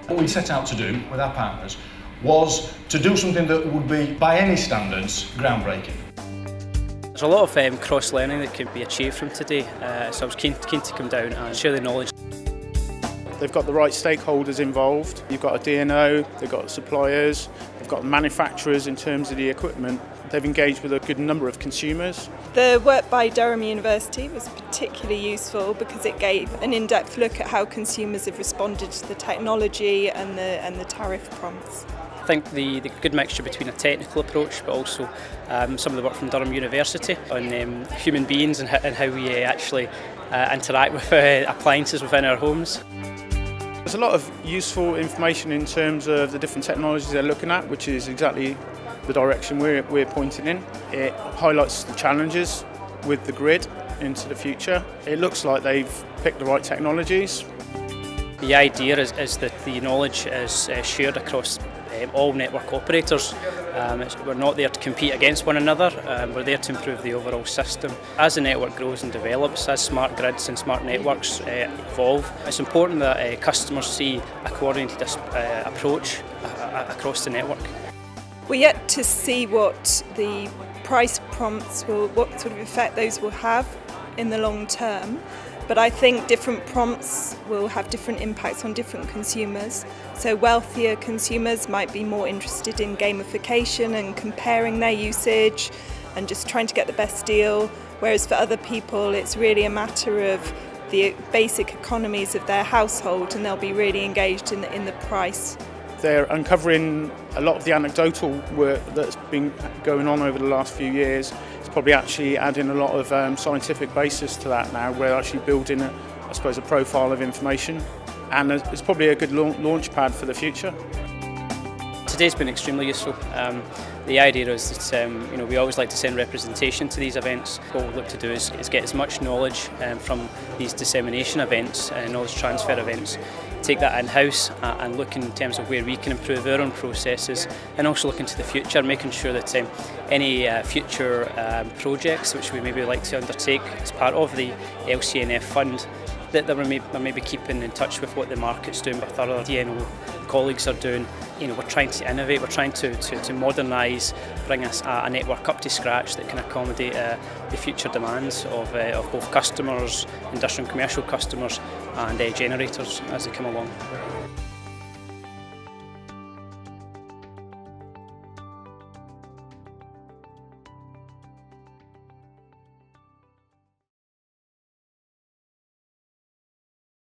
What we set out to do with our partners was to do something that would be, by any standards, groundbreaking. There's a lot of cross-learning that can be achieved from today, so I was keen to come down and share the knowledge. They've got the right stakeholders involved. You've got a DNO, they've got suppliers, they've got manufacturers in terms of the equipment. They've engaged with a good number of consumers. The work by Durham University was particularly useful because it gave an in-depth look at how consumers have responded to the technology and the tariff prompts. I think the good mixture between a technical approach but also some of the work from Durham University on human beings and how we actually interact with appliances within our homes. There's a lot of useful information in terms of the different technologies they're looking at, which is exactly the direction we're pointing in. It highlights the challenges with the grid into the future. It looks like they've picked the right technologies. The idea is that the knowledge is shared across all network operators. We're not there to compete against one another, we're there to improve the overall system. As the network grows and develops, as smart grids and smart networks evolve, it's important that customers see a coordinated approach across the network. We're yet to see what the price prompts what sort of effect those will have in the long term. But I think different prompts will have different impacts on different consumers. So wealthier consumers might be more interested in gamification and comparing their usage and just trying to get the best deal, whereas for other people it's really a matter of the basic economies of their household and they'll be really engaged in the price. They're uncovering a lot of the anecdotal work that's been going on over the last few years. It's probably actually adding a lot of scientific basis to that now. We're actually building, I suppose, a profile of information, and it's probably a good launch pad for the future. Today's been extremely useful. The idea is that we always like to send representation to these events. What we look to do is get as much knowledge from these dissemination events, knowledge transfer events, take that in-house and look in terms of where we can improve our own processes, and also look into the future, making sure that any future projects which we maybe like to undertake as part of the LCNF fund, that we're maybe keeping in touch with what the market's doing, with other DNO colleagues are doing. We're trying to innovate, we're trying to modernise, bring us a network up to scratch that can accommodate the future demands of both customers, industrial and commercial customers, and generators as they come along.